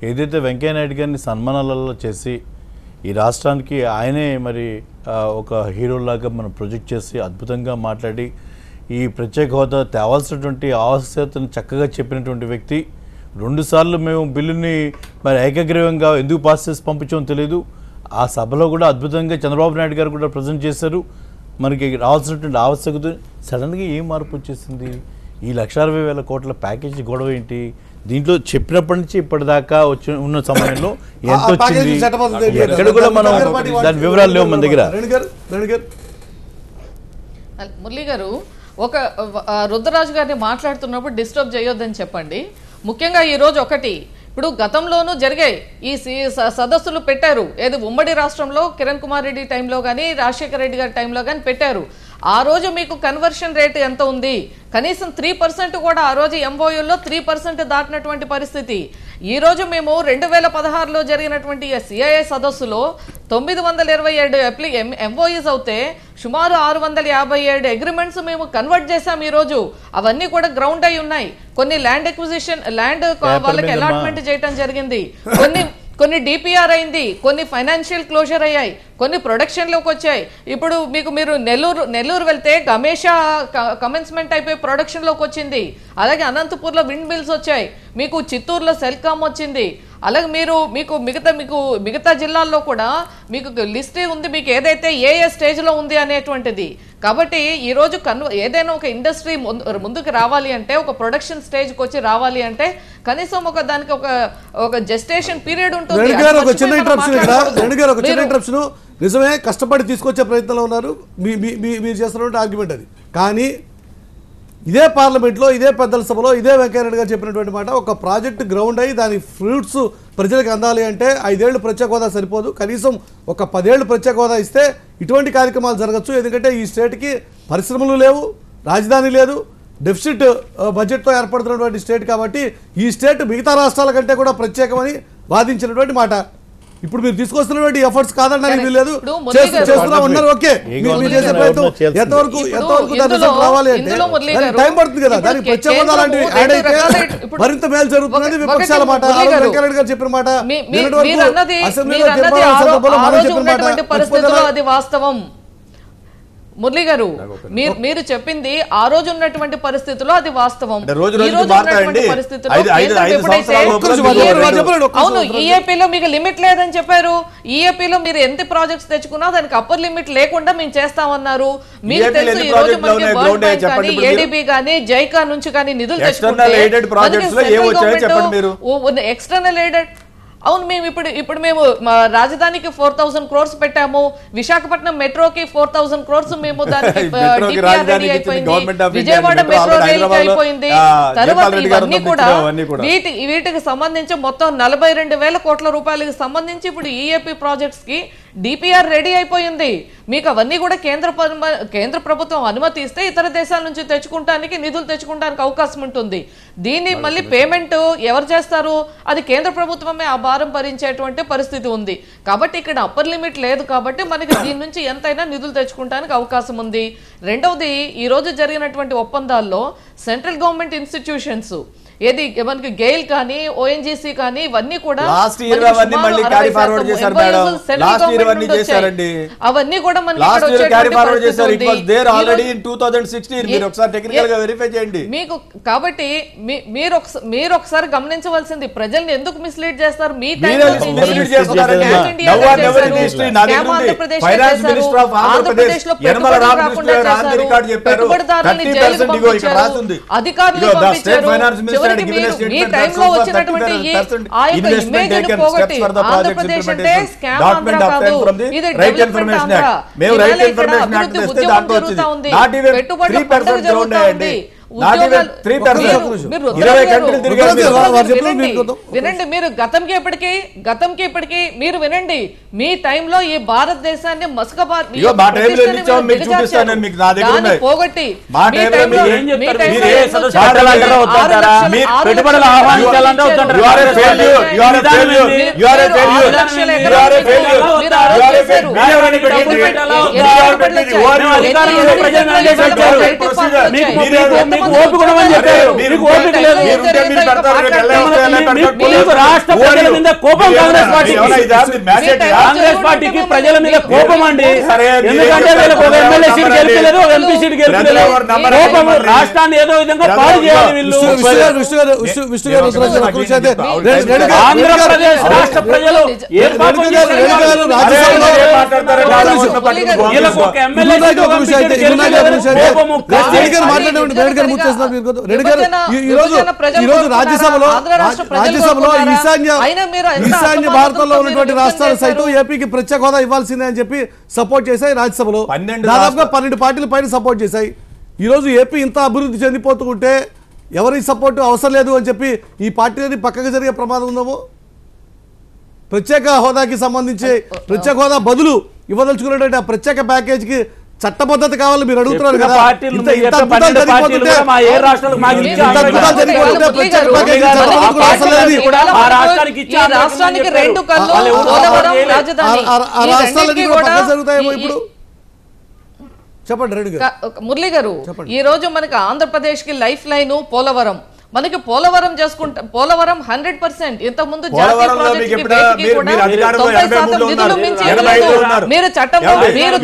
ఏదైతే వెంకయ్యనాయుడు గారిని సన్మానాలలో చేసి ఈ రాష్ట్రానికి ఆయనే మరి ఒక హీరోలాగా మనం ప్రొజెక్ట్ చేసి అద్భుతంగా మాట్లాడి ఈ ప్రత్యేక హోదా తేవాల్సినటువంటి ఆవశ్యకతను చక్కగా చెప్పినటువంటి వ్యక్తి. 2 సార్లు మేము బిల్లుని మరి ఏకగ్రీవంగా ఎందుకు పాస్ చేసి పంపించామో తెలియదు. ఆ సభలో కూడా అద్భుతంగా చంద్రబాబు నాయుడు గారు కూడా ప్రజెంట్ చేశారు. మనకి రావాల్సినటువంటి ఆవశ్యకత సడన్గా ఏం మార్పు వచ్చేసింది? ఈ 1,60,000 కోట్ల ప్యాకేజీ గొడవ ఏంటి? దీంట్లో చెప్పినప్పటి నుంచి ఇప్పటిదాకా ఉన్న సమయంలో ఎంత వచ్చింది? ఎక్కడ కూడా మనం దాని వివరాలు లేవు మన దగ్గర. మురళి గారు, ఒక రుద్రరాజు గారిని మాట్లాడుతున్నప్పుడు డిస్టర్బ్ చేయొద్దని చెప్పండి. ముఖ్యంగా ఈరోజు ఒకటి, ఇప్పుడు గతంలోనూ జరిగాయి ఈ సదస్సులు పెట్టారు. ఏది ఉమ్మడి రాష్ట్రంలో కిరణ్ కుమార్ రెడ్డి టైంలో కానీ రాజశేఖర రెడ్డి గారి టైంలో కానీ పెట్టారు. ఆ రోజు మీకు కన్వర్షన్ రేట్ ఎంత ఉంది? కనీసం 3% కూడా ఆ రోజు ఎంఓయూలో 3% దాటినటువంటి పరిస్థితి. ఈరోజు మేము 2016లో జరిగినటువంటి సిఐఏ సదస్సులో 927 ఎంఓయూస్ అవుతే సుమారు 657 అగ్రిమెంట్స్ మేము కన్వర్ట్ చేసాం ఈ రోజు. అవన్నీ కూడా గ్రౌండ్ అయి ఉన్నాయి. కొన్ని ల్యాండ్ ఎక్విజిషన్, ల్యాండ్ వాళ్ళకి అలాట్మెంట్ చేయడం జరిగింది, కొన్ని డిపిఆర్ అయింది, కొన్ని ఫైనాన్షియల్ క్లోజర్ అయ్యాయి, కొన్ని ప్రొడక్షన్లోకి వచ్చాయి. ఇప్పుడు మీరు నెల్లూరు వెళ్తే గమేషా కమెన్స్మెంట్ అయిపోయి ప్రొడక్షన్లోకి వచ్చింది. అలాగే అనంతపూర్లో విండ్ మిల్స్ వచ్చాయి, మీకు చిత్తూరులో సెల్కామ్ వచ్చింది. అలాగే మీకు మిగతా జిల్లాల్లో కూడా మీకు లిస్ట్ ఉంది, మీకు ఏదైతే ఏ స్టేజ్లో ఉంది అనేటువంటిది. కాబట్టి ఈరోజు ఏదైనా ఒక ఇండస్ట్రీ ముందుకు రావాలి అంటే, ఒక ప్రొడక్షన్ స్టేజ్కి వచ్చి రావాలి అంటే కనీసం దానికి ఒక జెస్టేషన్ పీరియడ్ ఉంటుంది. నిజమే, కష్టపడి తీసుకొచ్చే ప్రయత్నంలో ఉన్నారు, మీరు చేస్తున్నటువంటి ఆర్గ్యుమెంట్ అది. కానీ ఇదే పార్లమెంట్లో, ఇదే పెద్దల సభలో, ఇదే వెంకయ్యనాయుడు గారు చెప్పినటువంటి మాట, ఒక ప్రాజెక్ట్ గ్రౌండ్ అయ్యి దాని ఫ్రూట్స్ ప్రజలకు అందాలి అంటే 5 ఏళ్ళు ప్రత్యేక హోదా సరిపోదు, కనీసం ఒక 10 ఏళ్ళు ప్రత్యేక హోదా ఇస్తే ఇటువంటి కార్యక్రమాలు జరగచ్చు. ఎందుకంటే ఈ స్టేట్కి పరిశ్రమలు లేవు, రాజధాని లేదు, డెఫిసిట్ బడ్జెట్తో ఏర్పడుతున్నటువంటి స్టేట్ కాబట్టి ఈ స్టేట్ మిగతా రాష్ట్రాల కంటే కూడా ప్రత్యేకమని వాదించినటువంటి మాట. ఇప్పుడు మీరు తీసుకొస్తున్నటువంటి ఎఫర్ట్స్ కాదనడానికి వీల్లేదు, చేస్తున్నా ఉన్నారు. ఓకే, మీరు చేసే ప్రయత్నం ఎంతవరకు దాని రిజల్ట్ రావాలి అంటే టైం పడుతుంది కదా. దానికి ప్రత్యేక హోదా లాంటివి యాడ్ అయితే మరింత మేలు జరుగుతున్నది విపక్షాల మాట. వెంకయ్యనాయుడు గారు చెప్పిన మాట, అసెంబ్లీలో తీర్మానం సందర్భంలో మనం చెప్పిన మాట అది వాస్తవం. మురళి గారు, మీరు చెప్పింది ఆ రోజు ఉన్నటువంటి పరిస్థితుల్లో అది వాస్తవం. అవును, ఈఏపీలో మీకు లిమిట్ లేదని చెప్పారు. ఈఏపీలో మీరు ఎంత ప్రాజెక్ట్స్ తెచ్చుకున్నా దానికి అప్పర్ లిమిట్ లేకుండా మేము చేస్తామన్నారు. మీకు తెలుసు ఈ రోజు మనకి వరల్డ్ బ్యాంక్ కానీ, ఏడీబీ కానీ, జైకా నుంచి కానీ నిధులు తెచ్చుకుంటే ఎక్స్టర్నల్ ఎయిడెడ్. అవును, మేము ఇప్పుడు మేము రాజధానికి 4000 crores పెట్టాము, విశాఖపట్నం మెట్రోకి 4000 crores మేము దానికి విజయవాడ మెట్రో రైలు అయిపోయింది. తర్వాత ఇవన్నీ కూడా వీటికి సంబంధించి మొత్తం 42,000 కోట్ల రూపాయలకి సంబంధించి ఇప్పుడు ఈఏపీ ప్రాజెక్ట్స్ కి డిపిఆర్ రెడీ అయిపోయింది. మీకు అవన్నీ కూడా కేంద్ర ప్రభుత్వం అనుమతి ఇస్తే ఇతర దేశాల నుంచి తెచ్చుకుంటానికి, నిధులు తెచ్చుకుంటానికి అవకాశం ఉంటుంది. దీన్ని మళ్ళీ పేమెంట్ ఎవరు చేస్తారు? అది కేంద్ర ప్రభుత్వమే ఆ భారం భరించేటువంటి పరిస్థితి ఉంది. కాబట్టి ఇక్కడ అప్పర్ లిమిట్ లేదు కాబట్టి మనకి దీని నుంచి ఎంతైనా నిధులు తెచ్చుకుంటానికి అవకాశం ఉంది. రెండవది, ఈ రోజు జరిగినటువంటి ఒప్పందాల్లో సెంట్రల్ గవర్నమెంట్ ఇన్స్టిట్యూషన్స్ ఏది మనకి గెయిల్ కానీ, ఓఎన్జీసీ కానీ ఇవన్నీ కూడా అవన్నీ కూడా మీకు. కాబట్టి మీరు ఒకసారి గమనించవలసింది, ప్రజల్ని ఎందుకు మిస్లీడ్ చేస్తారు? మీ ఆంధ్రప్రదేశ్ లో పెట్టుబడిదారులని జైలుకు పంపించారు, అధికారులు పంపించారు. మీ టైంలో వచ్చినటువంటి ఆ యొక్క ఇమేజ్ ని పోగొట్టి ఆంధ్రప్రదేశ్ అంటే స్కామ్ ఆంధ్ర కాదు, ఇది డెవలప్మెంట్ ఆంధ్ర. అభివృద్ధి ఉద్యమం జరుగుతా ఉంది, పెట్టుబడుల పండుగ జరుగుతా ఉంది. వినండి, మీరు గతంకి ఇప్పటికీ మీరు వినండి. మీ టైంలో ఈ భారతదేశాన్ని పోగొట్టి రాష్ట్ర ప్రజల మీద కోపం కాంగ్రెస్ పార్టీకి ప్రజల మీద కోపం అండి. ఎందుకంటే వీళ్ళకి ఒక ఎమ్మెల్యే సీట్ గెలిపలేదు, ఒక ఎంపీ సీట్ గెలిపలేదు. కోపం, రాష్ట్రాన్ని ఏదో విధంగా పాడు చేయాలి వీళ్ళు. ఆంధ్రప్రదేశ్ రాష్ట్ర ప్రజలు ఏ పాపం వీళ్ళకు ఒక ఎమ్మెల్యే సీట్, ఒక ఎంపీ సీట్ గెలిపలేదు. రాజ్యసభలో ఈశాన్య భారతంలో ఉన్నటువంటి రాష్ట్రాలు సైతం ఏపీకి ప్రత్యేక హోదా ఇవ్వాల్సిందే అని చెప్పి సపోర్ట్ చేశాయి. రాజ్యసభలో దాదాపుగా 12 పార్టీల పైన సపోర్ట్ చేశాయి. ఈరోజు ఏపీ ఇంత అభివృద్ధి చెందిపోతుంటే ఎవరి సపోర్టు అవసరం లేదు అని చెప్పి ఈ పార్టీలని పక్కకు జరిగే ప్రమాదం ఉందేమో. ప్రత్యేక హోదాకి సంబంధించి ప్రత్యేక హోదా బదులు ఇవ్వదలుచుకున్నటువంటి ఆ ప్రత్యేక ప్యాకేజీకి చట్టబద్ధత కావాలి మీరు అడుగుతున్నారు కదా. రాష్ట్రానికి 2 కళ్ళు, పోలవరం, రాజధాని, రాష్ట్రాలన్నీ పక్కన జరుగుతాయేమో ఇప్పుడు. చెప్పండి రెడ్డి గారు. మురళి గారు, ఈ రోజు మనకి ఆంధ్రప్రదేశ్ కి లైఫ్ లైన్ పోలవరం. మనకి పోలవరం చేసుకుంటా, పోలవరం 100% ఇంతకు ముందు జాతీయ ప్రాజెక్ట్ కి బేటికి కూడా 90% నిధులు మించి ఇవ్వలేదు. మీరు చట్టంలో ఏమని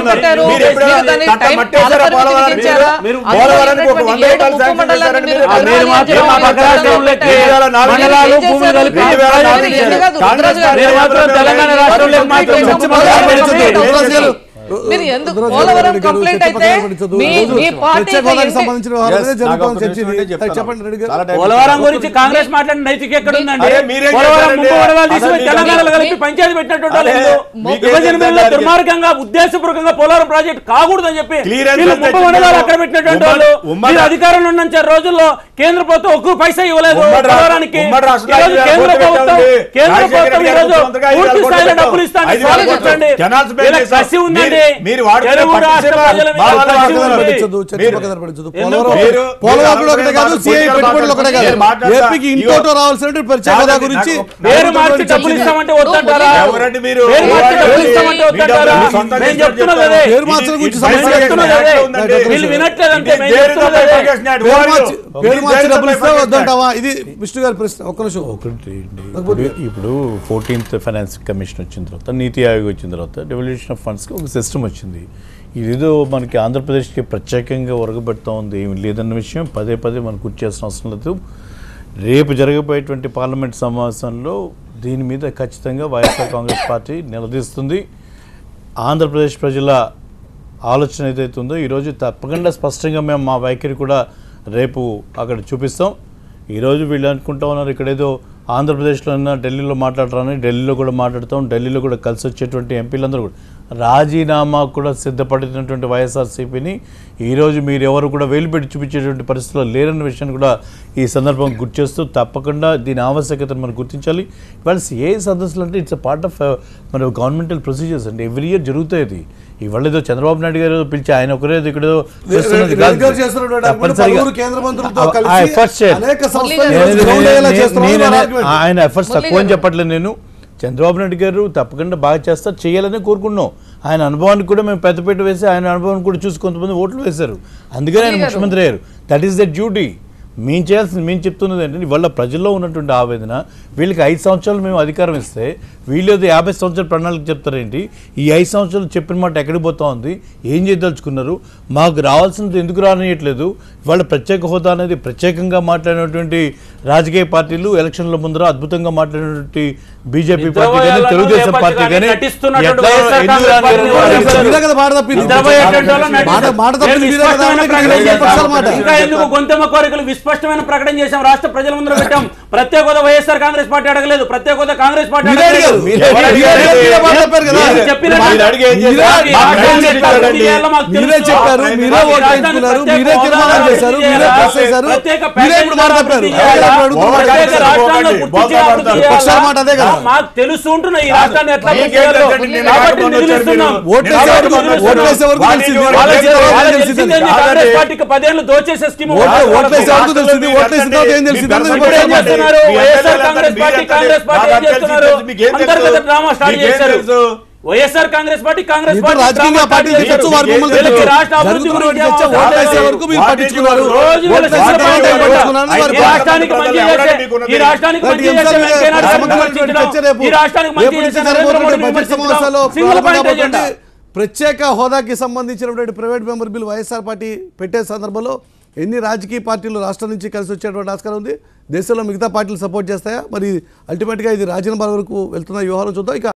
పెట్టారు? మీరు దాన్ని టైం కాలపరిమితికి ఇచ్చారా? పోలవరానికి ఒక 100 రూపాయలు శాంక్షన్ చేశారని మీరు మండలాలు భూములు కలిపి తెలంగాణ రాష్ట్రంలో మాత్రం మీరు ఎందుకు పోలవరం కంప్లైంట్ అయితే మీ పార్టీ పోలవరం గురించి కాంగ్రెస్ మాట్లాడిన నైతిక ఎక్కడ ఉందండి? పోలవరం ముప్పు వడగాలు తీసుకుని తెలంగాణలో కలిపి పంచాయతీ పెట్టినట్టు విభజన బిల్లులో దుర్మార్గంగా ఉద్దేశపూర్వకంగా పోలవరం ప్రాజెక్ట్ కాకూడదని చెప్పి వీళ్ళు ముప్పు వడగాలు అక్కడ పెట్టినటువంటి వాళ్ళు మీరు అధికారంలో ఉన్న రోజుల్లో కేంద్ర ప్రభుత్వం ఒక్క పైసా ఇవ్వలేదు పోలవరానికి. కేంద్ర ప్రభుత్వం ఈ రోజు పూర్తి స్థాయిలో డబ్బులు ఇస్తాను కసి ఉందండి. ఇది విష్ణు గారి ప్రశ్న. ఒక్క నిమిషం. ఇప్పుడు 14th ఫైనాన్స్ కమిషన్ వచ్చిన తర్వాత, నీతి ఆయోగ్ వచ్చిన తర్వాత డెవల్యూషన్ ఆఫ్ ఫండ్స్కి ఒక సిస్టమ్ వచ్చింది. ఇదేదో మనకి ఆంధ్రప్రదేశ్కి ప్రత్యేకంగా ఒరగబెడతా ఉంది ఏమి లేదన్న విషయం పదే పదే మనం గుర్తు చేసిన అవసరం లేదు. రేపు జరగబోయేటువంటి పార్లమెంట్ సమావేశంలో దీని మీద ఖచ్చితంగా వైఎస్ఆర్ కాంగ్రెస్ పార్టీ నిలదీస్తుంది. ఆంధ్రప్రదేశ్ ప్రజల ఆలోచన ఏదైతే ఉందో ఈరోజు తప్పకుండా స్పష్టంగా మేము మా వైఖరి కూడా రేపు అక్కడ చూపిస్తాం. ఈరోజు వీళ్ళు అనుకుంటా ఉన్నారు ఇక్కడేదో ఆంధ్రప్రదేశ్లో ఉన్న ఢిల్లీలో మాట్లాడతారని, ఢిల్లీలో కూడా మాట్లాడతాం, ఢిల్లీలో కూడా కలిసి వచ్చేటువంటి ఎంపీలందరూ కూడా రాజీనామా కూడా సిద్ధపడినటువంటి వైఎస్ఆర్సీపీని ఈరోజు మీరు ఎవరు కూడా వేలుపెట్టి చూపించేటువంటి పరిస్థితుల్లో లేరన్న విషయాన్ని కూడా ఈ సందర్భంగా గుర్తు చేస్తూ తప్పకుండా దీని ఆవశ్యకతను మనం గుర్తించాలి. ఇవాళ ఏ సదస్సులు అంటే ఇట్స్ అ పార్ట్ ఆఫ్ మన గవర్నమెంటల్ ప్రొసీజర్స్ అండి. ఎవ్రీ ఇయర్ జరుగుతాయి. ఇవాళ ఏదో చంద్రబాబు నాయుడు గారు పిలిచి ఆయన ఒకరే ఇక్కడేదో ఆయన ఎఫర్ట్స్ తక్కువ అని చెప్పట్లేదు నేను. చంద్రబాబు నాయుడు గారు తప్పకుండా బాగా చేస్తారు, చేయాలని కోరుకున్నాం. ఆయన అనుభవానికి కూడా మేము పెద్దపీట వేసి ఆయన అనుభవాన్ని కూడా చూసి కొంతమంది ఓట్లు వేశారు, అందుకని ఆయన ముఖ్యమంత్రి అయ్యారు. That is the duty. మేము చేయాల్సింది మేము చెప్తున్నది ఏంటంటే ఇవాళ ప్రజల్లో ఉన్నటువంటి ఆవేదన. వీళ్ళకి 5 సంవత్సరాలు మేము అధికారం ఇస్తే వీళ్ళు 50 సంవత్సరాల ప్రణాళిక చెప్తారేంటి? ఈ 5 సంవత్సరాలు చెప్పిన మాట ఎక్కడికి పోతా ఉంది? ఏం చేయదలుచుకున్నారు? మాకు రావాల్సినది ఎందుకు రానియట్లేదు? ఇవాళ ప్రత్యేక హోదా అనేది ప్రత్యేకంగా మాట్లాడినటువంటి రాజకీయ పార్టీలు ఎలక్షన్ల ముందర అద్భుతంగా మాట్లాడినటువంటి బీజేపీ పార్టీ కానీ తెలుగుదేశం పార్టీ కానీ గొంతెమ్మ కోరికలు విస్పష్టమైన ప్రకటన చేశాం, రాష్ట్ర ప్రజల ముందర పెట్టాం. ప్రత్యేక హోదా వైఎస్ఆర్ కాంగ్రెస్ పార్టీ అడగలేదు, ప్రత్యేక హోదా కాంగ్రెస్ పార్టీ మాకు తెలుసు ఉంటున్నా ఈ రాష్ట్రాన్ని ఎట్లా కాంగ్రెస్ పార్టీకి 10 ఏళ్ళు దోచేసే స్కీమ్ వైఎస్ఆర్ కాంగ్రెస్ పార్టీ ఏం చేస్తున్నారు? అంతర్గత డ్రామా స్టార్ట్ చేశారు. వైఎస్ఆర్ కాంగ్రెస్ పార్టీ కాంగ్రెస్ పార్టీ రాష్ట్ర అభివృద్ధి గురించి ఈ రాష్ట్రానికి ప్రత్యేక హోదాకి సంబంధించినటువంటి private member bill YSR party పెట్టే సందర్భంలో ఎన్ని రాజకీయ పార్టీలు రాష్ట్రం నుంచి కలిసి వచ్చేటువంటి ఆస్కారం ఉంది? దేశంలో మిగతా పార్టీలు సపోర్ట్ చేస్తాయా? మరి అల్టిమేట్గా ఇది రాజీనామా వరకు వెళ్తున్న వ్యవహారం చూద్దాం. ఇక